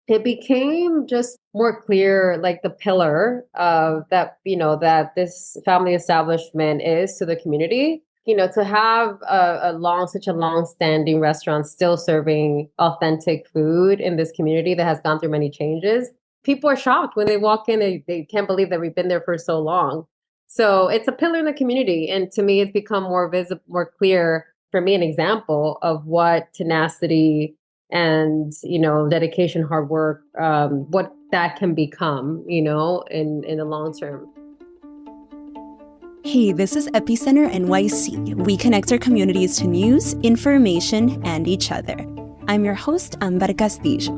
it became just more clear, like the pillar of that, that this family establishment is to the community. To have such a long-standing restaurant still serving authentic food in this community that has gone through many changes. People are shocked when they walk in, they can't believe that we've been there for so long. So it's a pillar in the community. And to me, it's become more visible, more clear for me, an example of what tenacity and dedication, hard work, what that can become, in the long term. Hey, this is Epicenter NYC. We connect our communities to news, information, and each other. I'm your host, Amber Castillo.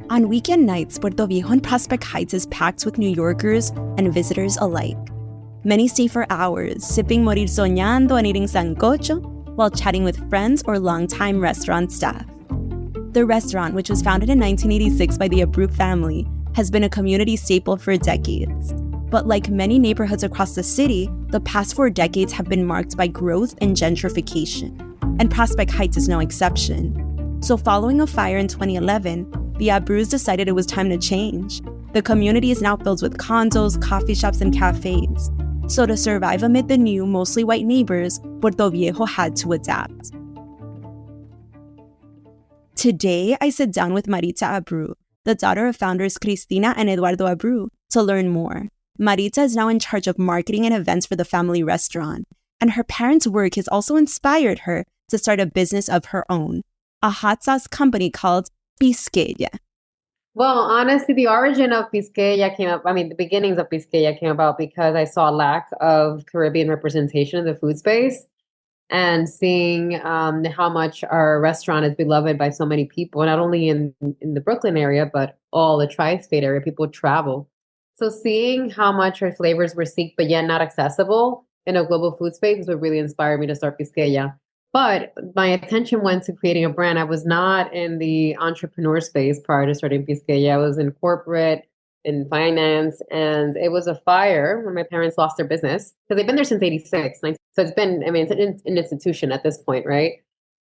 On weekend nights, Puerto Viejo and Prospect Heights is packed with New Yorkers and visitors alike. Many stay for hours, sipping morir soñando and eating sancocho, while chatting with friends or longtime restaurant staff. The restaurant, which was founded in 1986 by the Abreu family, has been a community staple for decades. But like many neighborhoods across the city, the past 4 decades have been marked by growth and gentrification, and Prospect Heights is no exception. So following a fire in 2011, the Abreus decided it was time to change. The community is now filled with condos, coffee shops, and cafes. So to survive amid the new, mostly white neighbors, Puerto Viejo had to adapt. Today, I sit down with Maritza Abreu, the daughter of founders Cristina and Eduardo Abreu, to learn more. Maritza is now in charge of marketing and events for the family restaurant, and her parents' work has also inspired her to start a business of her own, a hot sauce company called Pisqueya. Well, honestly, the origin of Pisqueya the beginnings of Pisqueya came about because I saw a lack of Caribbean representation in the food space, and seeing how much our restaurant is beloved by so many people, not only in the Brooklyn area, but all the tri-state area. People travel. So seeing how much our flavors were seeked, but yet not accessible in a global food space is what really inspired me to start Pisqueya. But my attention went to creating a brand. I was not in the entrepreneur space prior to starting Pisqueya. I was in corporate, in finance, and it was a fire when my parents lost their business because they've been there since '86. So it's been, it's an institution at this point, right?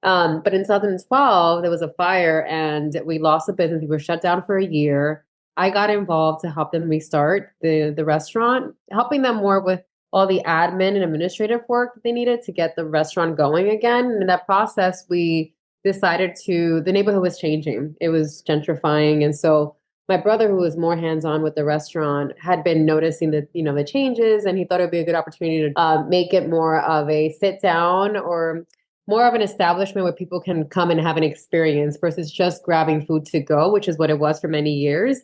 But in 2012, there was a fire and we lost the business. We were shut down for a year. I got involved to help them restart the restaurant, helping them more with all the admin and administrative work that they needed to get the restaurant going again. And in that process, we decided the neighborhood was changing. It was gentrifying. And so my brother, who was more hands-on with the restaurant, had been noticing the changes, and he thought it would be a good opportunity to make it more of a sit down or more of an establishment where people can come and have an experience versus just grabbing food to go, which is what it was for many years.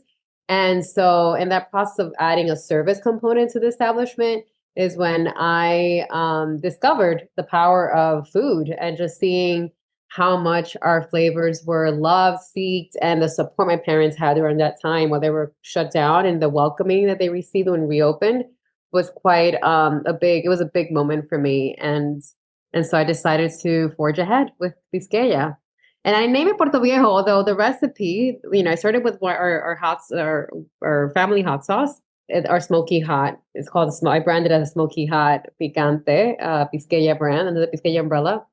And so in that process of adding a service component to the establishment is when I discovered the power of food and just seeing how much our flavors were loved, seeked, and the support my parents had during that time while they were shut down, and the welcoming that they received when reopened was quite it was a big moment for me. And so I decided to forge ahead with Pisqueya. And I named it Puerto Viejo, although the recipe, I started with our family hot sauce, our smoky hot. It's called, I branded it as a smoky hot picante, Pisqueya brand under the Pisqueya umbrella.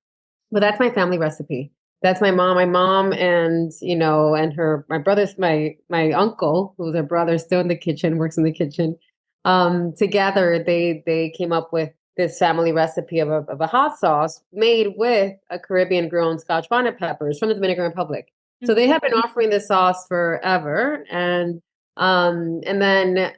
But that's my family recipe. That's my mom and, my brother's, my uncle, who's a brother still in the kitchen, works in the kitchen. Together, they came up with this family recipe of a hot sauce made with a Caribbean grown Scotch bonnet peppers from the Dominican Republic. So they have been offering this sauce forever. And then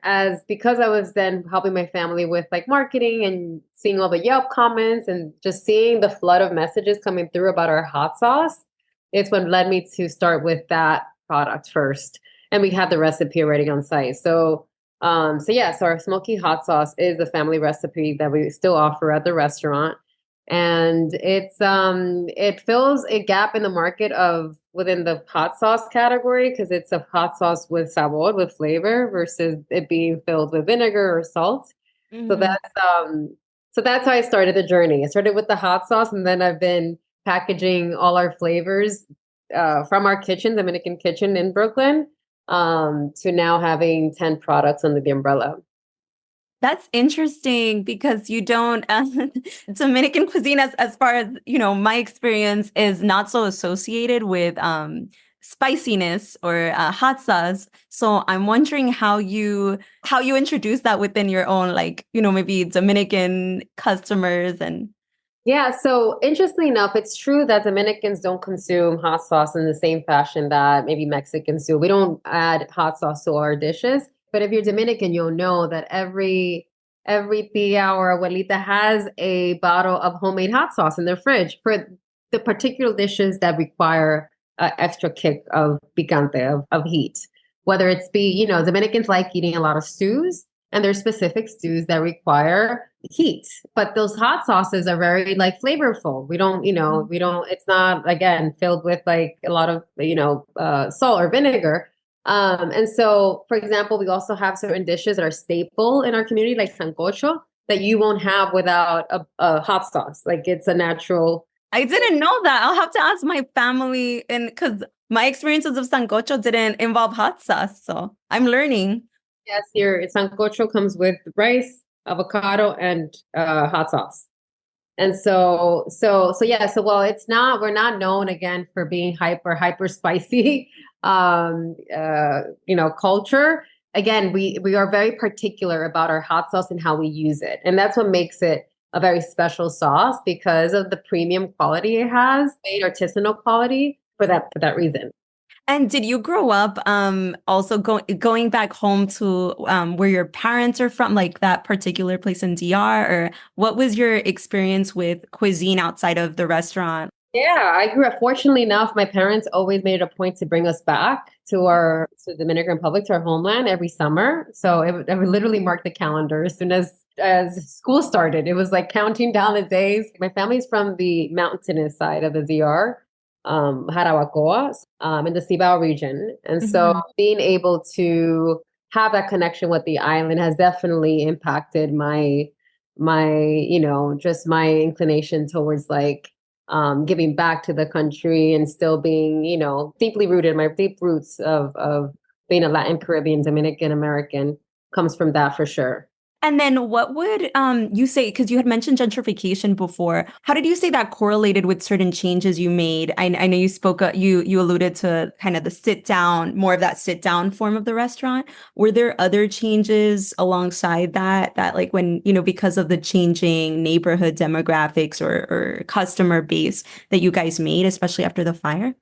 because I was then helping my family with like marketing and seeing all the Yelp comments and just seeing the flood of messages coming through about our hot sauce, it's what led me to start with that product first. And we had the recipe already on site. So our smoky hot sauce is the family recipe that we still offer at the restaurant. And it fills a gap in the market within the hot sauce category, because it's a hot sauce with sabor, with flavor, versus it being filled with vinegar or salt. Mm-hmm. So that's how I started the journey. I started with the hot sauce, and then I've been packaging all our flavors from our kitchen, Dominican kitchen in Brooklyn, to now having 10 products under the umbrella. That's interesting because you don't, Dominican cuisine, as far as, my experience, is not so associated with spiciness or hot sauce. So I'm wondering how you introduce that within your own, like, maybe Dominican customers and. Yeah, so interestingly enough, it's true that Dominicans don't consume hot sauce in the same fashion that maybe Mexicans do. We don't add hot sauce to our dishes. But if you're Dominican, you'll know that every tia or abuelita has a bottle of homemade hot sauce in their fridge for the particular dishes that require an extra kick of picante, of heat. Whether it's Dominicans like eating a lot of stews, and there's specific stews that require heat. But those hot sauces are very like flavorful. It's not again filled with like a lot of, salt or vinegar. And so, for example, we also have certain dishes that are staple in our community, like sancocho, that you won't have without a hot sauce. Like it's a natural. I didn't know that. I'll have to ask my family, and because my experiences of sancocho didn't involve hot sauce, so I'm learning. Yes, your sancocho comes with rice, avocado, and hot sauce. And we're not known again for being hyper spicy, culture. Again, we are very particular about our hot sauce and how we use it. And that's what makes it a very special sauce because of the premium quality it has, made artisanal quality for that reason. And did you grow up also going back home to where your parents are from, like that particular place in DR, or what was your experience with cuisine outside of the restaurant? Yeah, I grew up. Fortunately enough, my parents always made it a point to bring us back to the Dominican Republic, to our homeland every summer. So it would literally mark the calendar as soon as school started. It was like counting down the days. My family's from the mountainous side of the DR, Jarabacoa, in the Cibao region, and so Mhm. being able to have that connection with the island has definitely impacted just my inclination towards like giving back to the country and still being, deeply rooted. My deep roots of being a Latin Caribbean Dominican American comes from that for sure. And then what would you say, because you had mentioned gentrification before, how did you say that correlated with certain changes you made? I know you spoke, you alluded to kind of the sit down, more of that sit down form of the restaurant. Were there other changes alongside that like when, because of the changing neighborhood demographics or customer base that you guys made, especially after the fire?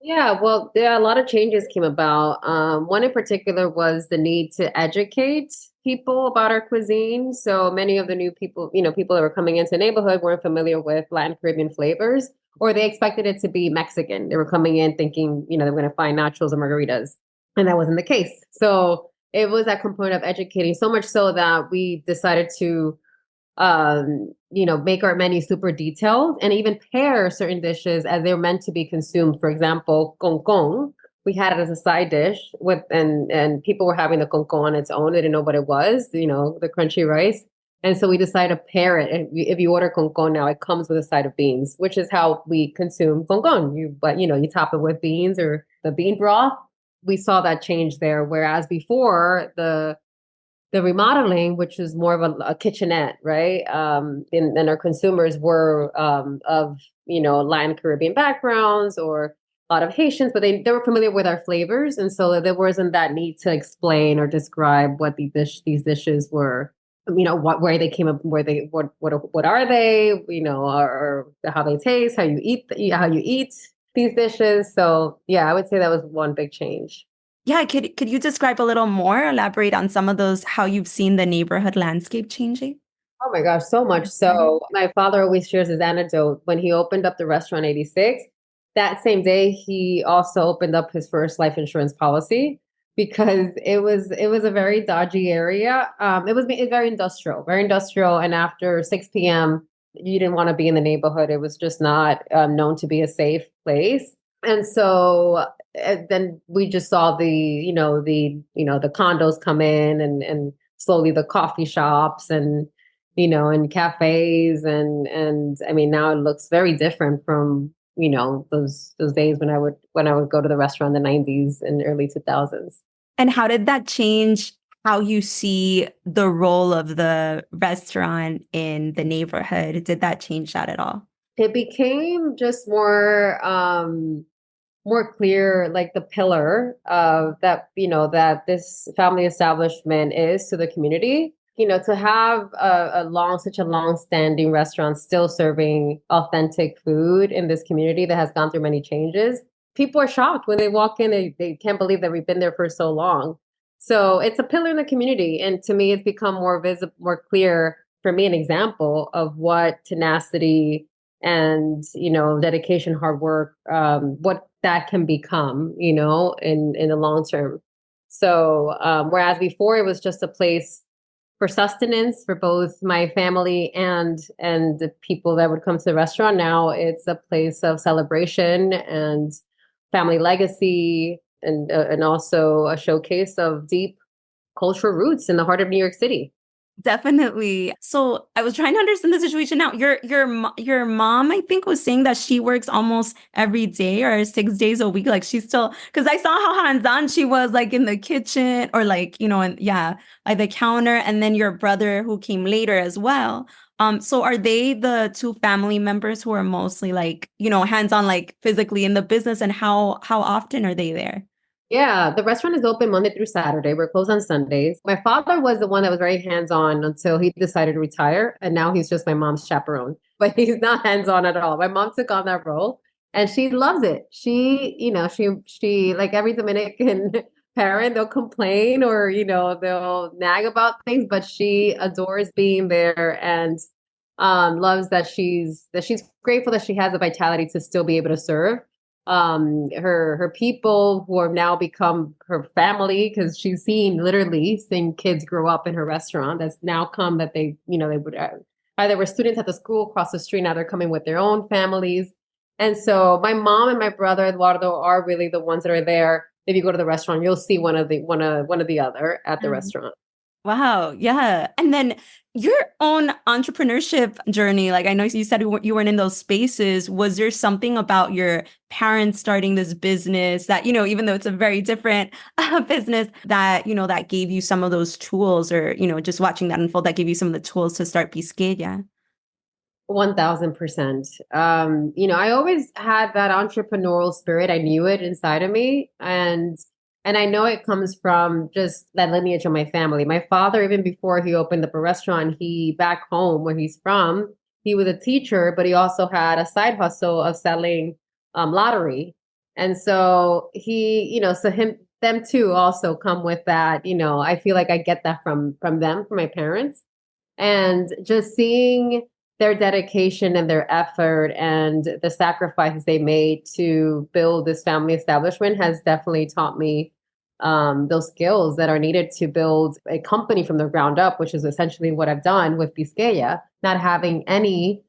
Yeah, well, there are a lot of changes came about. One in particular was the need to educate people about our cuisine. So many of the new people, people that were coming into the neighborhood weren't familiar with Latin Caribbean flavors, or they expected it to be Mexican. They were coming in thinking, they were going to find nachos or margaritas, and that wasn't the case. So it was that component of educating, so much so that we decided to make our menu super detailed and even pair certain dishes as they're meant to be consumed. For example, con, we had it as a side dish and people were having the con on its own. They didn't know what it was, the crunchy rice. And so we decided to pair it. And if you order con now, it comes with a side of beans, which is how we consume con. You top it with beans or the bean broth. We saw that change there. Whereas before the remodeling, which was more of a kitchenette, right? And our consumers were of, Latin Caribbean backgrounds or a lot of Haitians, but they were familiar with our flavors. And so there wasn't that need to explain or describe what these dishes were, where they came up, what are they, or how they taste, how you eat these dishes. So yeah, I would say that was one big change. Yeah, could you describe a little more, elaborate on some of those, how you've seen the neighborhood landscape changing? Oh my gosh, so much so. My father always shares his anecdote. When he opened up the restaurant 86, that same day he also opened up his first life insurance policy because it was a very dodgy area. It's very industrial, and after 6 p.m. you didn't want to be in the neighborhood. It was just not known to be a safe place. And so then we just saw the condos come in and slowly the coffee shops and cafes and I mean now it looks very different from those days when I would go to the restaurant in the 90s and early 2000s. And how did that change how you see the role of the restaurant in the neighborhood? Did that change that at all? It became just more clear, like the pillar of that, that this family establishment is to the community. To have such a long standing restaurant still serving authentic food in this community that has gone through many changes. People are shocked when they walk in, they can't believe that we've been there for so long. So it's a pillar in the community. And to me, it's become more visible, more clear for me, an example of what tenacity and, dedication, hard work, what that can become, in the long term. So, whereas before it was just a place for sustenance for both my family and the people that would come to the restaurant, now it's a place of celebration and family legacy, and also a showcase of deep cultural roots in the heart of New York City. Definitely. So I was trying to understand the situation now. Your mom, I think, was saying that she works almost every day or 6 days a week. Like she's still, because I saw how hands-on she was, like in the kitchen or like, and yeah, at the counter. And then your brother who came later as well. So are they the two family members who are mostly like, hands-on, like physically in the business, and how often are they there? Yeah, the restaurant is open Monday through Saturday. We're closed on Sundays. My father was the one that was very hands-on until he decided to retire, and now he's just my mom's chaperone. But he's not hands-on at all. My mom took on that role, and she loves it. She like every Dominican parent, they'll complain or they'll nag about things, but she adores being there and loves that she's grateful that she has the vitality to still be able to serve her people who have now become her family, because she's seen kids grow up in her restaurant that's now come that they would either were students at the school across the street, now they're coming with their own families. And so my mom and my brother Eduardo are really the ones that are there. If you go to the restaurant, you'll see one of the other at the restaurant. Wow. Yeah. And then your own entrepreneurship journey, like I know you said you weren't in those spaces. Was there something about your parents starting this business that, even though it's a very different business, that, that gave you some of those tools, or, just watching that unfold, that gave you some of the tools to start Pisqueya? 1000%. I always had that entrepreneurial spirit. I knew it inside of me. And I know it comes from just that lineage of my family. My father, even before he opened up a restaurant, he back home where he's from, he was a teacher, but he also had a side hustle of selling lottery. And so them too also come with that. I feel like I get that from them, from my parents, and just seeing their dedication and their effort and the sacrifices they made to build this family establishment has definitely taught me those skills that are needed to build a company from the ground up, which is essentially what I've done with Pisqueya, not having any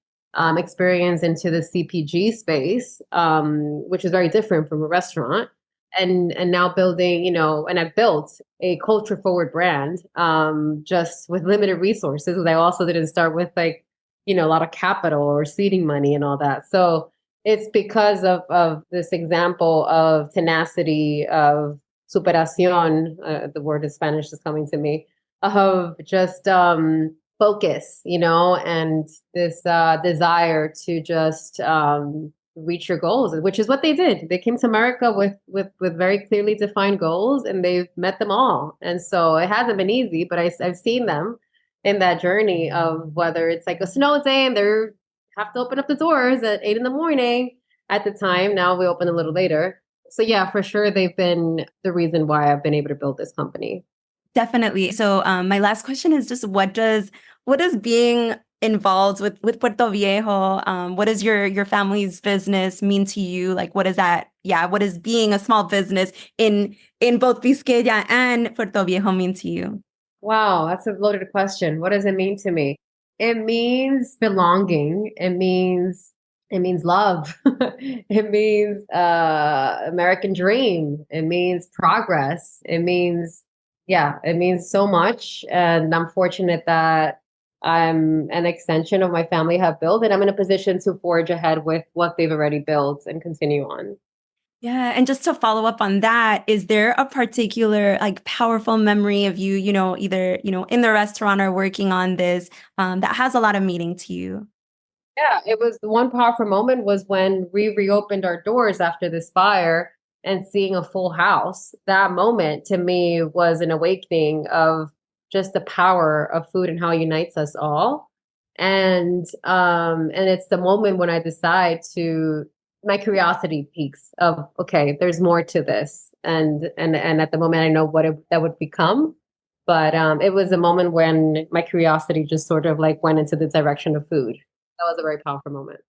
experience into the CPG space, which is very different from a restaurant. And now building, and I've built a culture forward brand just with limited resources, because I also didn't start with like, a lot of capital or seeding money and all that. So it's because of this example of tenacity, of superación, the word in Spanish is coming to me, of just focus, and this desire to just reach your goals, which is what they did. They came to America with very clearly defined goals, and they've met them all. And so it hasn't been easy, but I've seen them in that journey of whether it's like a snow day and they have to open up the doors at 8 a.m. at the time. Now we open a little later. So yeah, for sure, they've been the reason why I've been able to build this company. Definitely. So my last question is just what does being involved with Puerto Viejo, what does your family's business mean to you? Like what is that? Yeah, what does being a small business in both Pisqueya and Puerto Viejo mean to you? Wow, that's a loaded question. What does it mean to me? It means belonging. It means love. It means American dream. It means progress. It means so much. And I'm fortunate that I'm an extension of my family have built, and I'm in a position to forge ahead with what they've already built and continue on. Yeah, and just to follow up on that, is there a particular like powerful memory of you, either, in the restaurant or working on this, that has a lot of meaning to you? Yeah, it was the one powerful moment was when we reopened our doors after this fire and seeing a full house. That moment to me was an awakening of just the power of food and how it unites us all. And it's the moment when I decide to my curiosity peaks of okay, there's more to this. And at the moment I know what that would become. But it was a moment when my curiosity just sort of like went into the direction of food. That was a very powerful moment.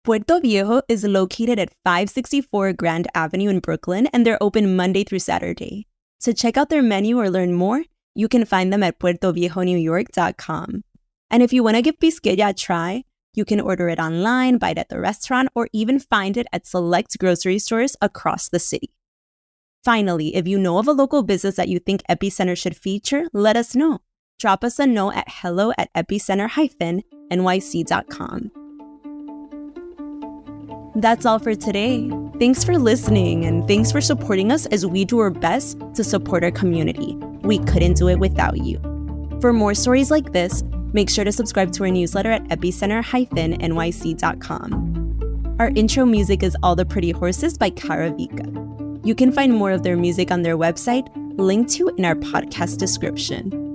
Puerto Viejo is located at 564 Grand Avenue in Brooklyn, and they're open Monday through Saturday. To check out their menu or learn more, you can find them at puertoviejonewyork.com. And if you want to give Pisqueya a try, you can order it online, buy it at the restaurant, or even find it at select grocery stores across the city. Finally, if you know of a local business that you think Epicenter should feature, let us know. Drop us a note at hello@epicenter-nyc.com. That's all for today. Thanks for listening, and thanks for supporting us as we do our best to support our community. We couldn't do it without you. For more stories like this, make sure to subscribe to our newsletter at epicenter-nyc.com. Our intro music is All the Pretty Horses by Caravika. You can find more of their music on their website, linked to in our podcast description.